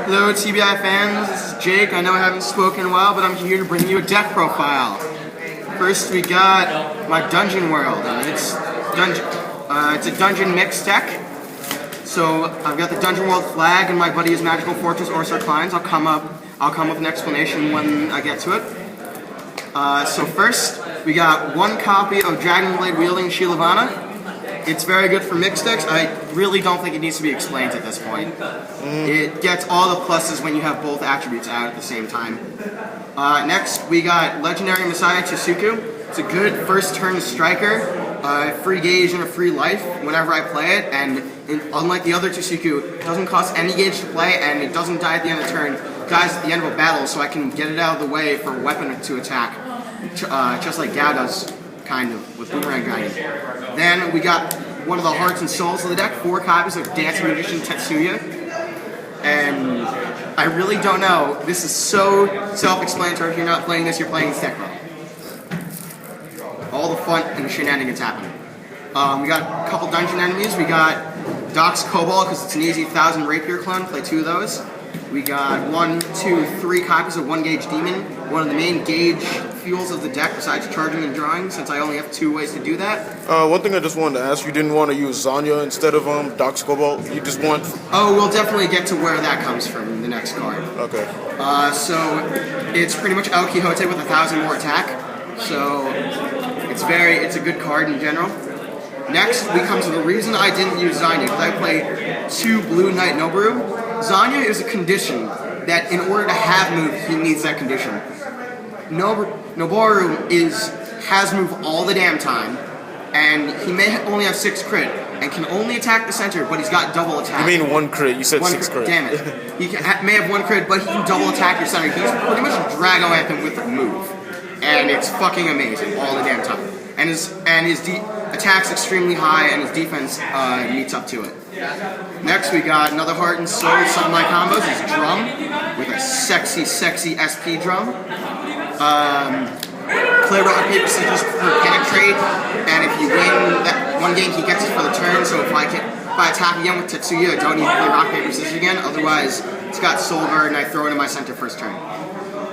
Hello TBI fans, this is Jake. I know I haven't spoken in a while, but I'm here to bring you a deck profile. First we got my Dungeon World, and it's a dungeon mix deck. So I've got the Dungeon World flag and my buddy's Magical Fortress Orsa Kleins. I'll come up with an explanation when I get to it. So first, we got one copy of Dragon Blade wielding Shilavana. It's very good for mixed decks. I really don't think it needs to be explained at this point. It gets all the pluses when you have both attributes out at the same time. Next, we got Legendary Messiah Tsuku. It's a good first turn striker, free gauge and a free life whenever I play it, and unlike the other Tsuku, it doesn't cost any gauge to play, and it doesn't die at the end of the turn. It dies at the end of a battle, so I can get it out of the way for a weapon to attack, just like Gao does, kind of, with Boomerang Guiding. Then we got one of the hearts and souls of the deck, 4 copies of Dancing Magician Tetsuya. And I really don't know, this is so self-explanatory. If you're not playing this, you're playing this deck wrong. All the fun and shenanigans happen. We got a couple dungeon enemies. We got Doc's Cobalt, because it's an easy 1000 Rapier clone, play 2 of those. We got 1, 2, 3 copies of 1 Gauge Demon, one of the main gauge fuels of the deck besides charging and drawing, since I only have 2 ways to do that. One thing I just wanted to ask, you didn't want to use Zanya instead of Doc's Cobalt? You just want... Oh, we'll definitely get to where that comes from in the next card. Okay. So it's pretty much El Quixote with 1000 more attack. So it's a good card in general. Next, we come to the reason I didn't use Zanya, because I play 2 Blue Knight Noboru. Zanya is a condition that in order to have move, he needs that condition. Noboru has move all the damn time, and he may only have 6 crit, and can only attack the center, but he's got double attack. You mean 1 crit, you said 1 6 crit. Damn it. He may have 1 crit, but he can double attack your center. He's pretty much a Drago Anthem with a move. And it's fucking amazing all the damn time. And his attack's extremely high, and his defense meets up to it. Next, we got another Heart and Soul Sunlight combos. Is Drum with a sexy SP drum. Play Rock Paper Scissors for Penetrate, and if you win that one game, he gets it for the turn. So if I attack again with Tetsuya, I don't need to play Rock Paper Scissors again. Otherwise, it's got Soul Guard, and I throw it in my center first turn.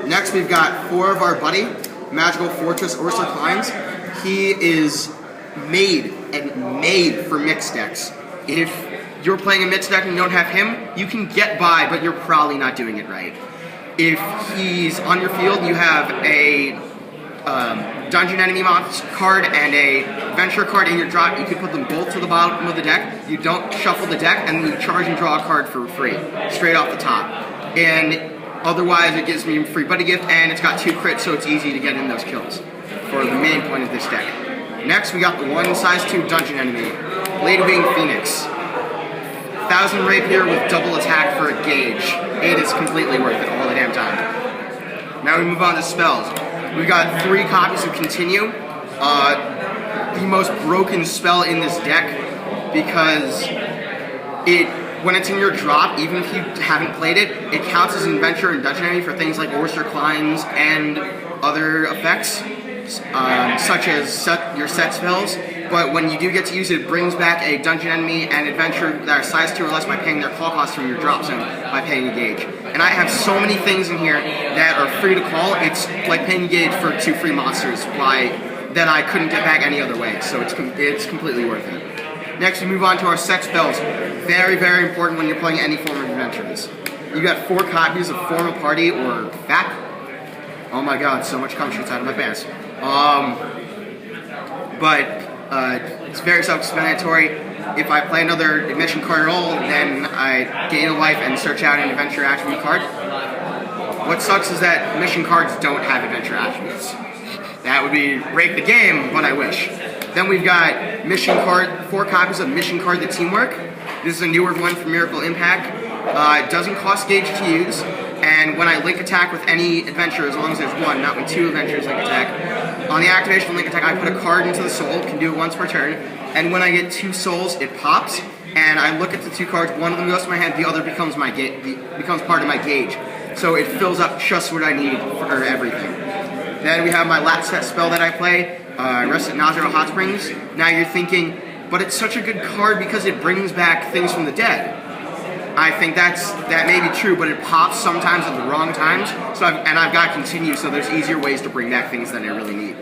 Next, we've got 4 of our buddy Magical Fortress Orsa Kleins. He is made for mixed decks. If you're playing a mixed deck and you don't have him, you can get by, but you're probably not doing it right. If he's on your field and you have a dungeon enemy card and a adventure card in your drop, you can put them both to the bottom of the deck. You don't shuffle the deck, and you charge and draw a card for free, straight off the top. And otherwise, it gives me a free buddy gift, and it's got 2 crits, so it's easy to get in those kills for the main point of this deck. Next, we got the 1 size 2 dungeon enemy, Blade Wing Phoenix. 1000 Rapier with double attack for a gauge. It is completely worth it all the damn time. Now we move on to spells. We've got 3 copies of Continue. The most broken spell in this deck, because when it's in your drop, even if you haven't played it, it counts as an adventure and dungeon enemy for things like Orsa Kleins and other effects, such as your set spells. But when you do get to use it, it brings back a dungeon enemy and adventure that are size 2 or less by paying their call cost from your drop zone by paying a gauge. And I have so many things in here that are free to call. It's like paying a gauge for 2 free monsters that I couldn't get back any other way. So it's completely worth it. Next, we move on to our set spells. Very, very important when you're playing any form of adventures. You got 4 copies of Formal Party or FAP. Oh my god, so much cum shoots out of my pants. It's very self-explanatory. If I play another admission card at all, then I gain a life and search out an adventure attribute card. What sucks is that mission cards don't have adventure attributes. That would be break the game, but I wish. Then we've got mission card, 4 copies of Mission Card the Teamwork. This is a newer one for Miracle Impact. It doesn't cost gauge to use, and when I link attack with any adventure, as long as there's 1, not when 2 adventures link attack, on the activation of link attack, I put a card into the soul, can do it once per turn, and when I get 2 souls, it pops, and I look at the 2 cards, one of them goes to my hand, the other becomes part of my gauge. So it fills up just what I need for everything. Then we have my last set spell that I play, Rest at Nazero Hot Springs. Now you're thinking, but it's such a good card because it brings back things from the dead. I think that may be true, but it pops sometimes at the wrong times. So I've got continue, so there's easier ways to bring back things that I really need.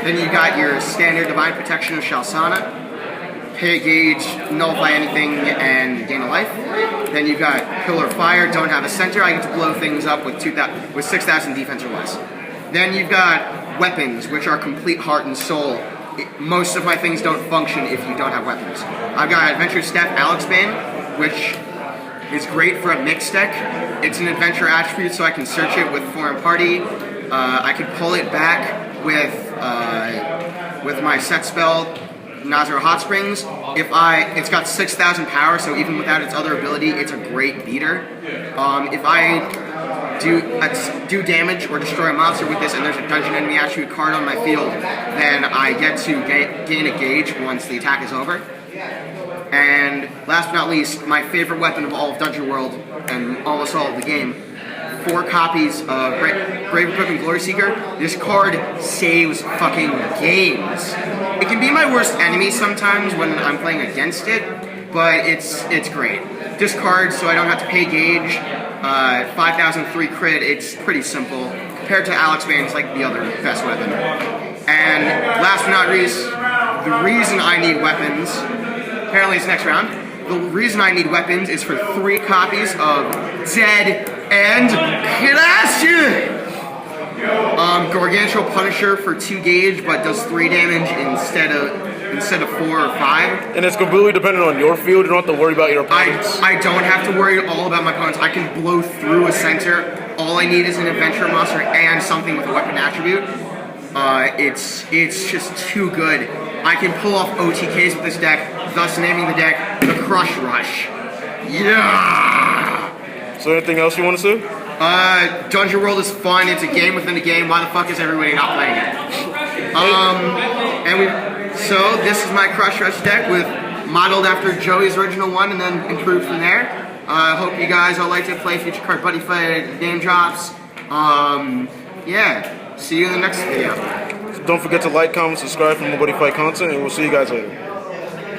Then you got your standard Divine Protection of Shalsana. Pay gauge, nullify anything, and gain a life. Then you've got Pillar of Fire, don't have a center. I get to blow things up with 6,000 defense or less. Then you've got weapons, which are complete heart and soul. Most of my things don't function if you don't have weapons. I've got Adventure Staff Alex Bane, which is great for a mixed deck. It's an adventure attribute, so I can search it with Foreign Party. I could pull it back with my set spell, Nazir Hot Springs. It's got 6,000 power, so even without its other ability, it's a great beater. If I do damage or destroy a monster with this, and there's a dungeon enemy attribute card on my field, then I get to gain a gauge once the attack is over. And last but not least, my favorite weapon of all of Dungeon World and almost all of the game. 4 copies of Brave Equipment Glory Seeker. This card saves fucking games. It can be my worst enemy sometimes when I'm playing against it, but it's great. Discard so I don't have to pay gauge. 5,003 crit. It's pretty simple compared to Alex Bane's like the other best weapon. And last but not least, the reason I need weapons. Apparently it's next round. The reason I need weapons is for 3 copies of Dead and Clash! Gargantual Punisher for 2 gauge, but does 3 damage instead of 4 or 5. And it's completely dependent on your field. You don't have to worry about your opponents. I don't have to worry all about my opponents. I can blow through a center. All I need is an adventure monster and something with a weapon attribute. It's just too good. I can pull off OTKs with this deck, thus naming the deck the Crush Rush. Yeah! So anything else you want to say? Dungeon World is fun. It's a game within a game. Why the fuck is everybody not playing it? So this is my Crush Rush deck modeled after Joey's original one and then improved from there. I hope you guys all like to play future card Buddyfight game drops. Yeah. See you in the next video. So don't forget to like, comment, subscribe for more Buddyfight content, and we'll see you guys later.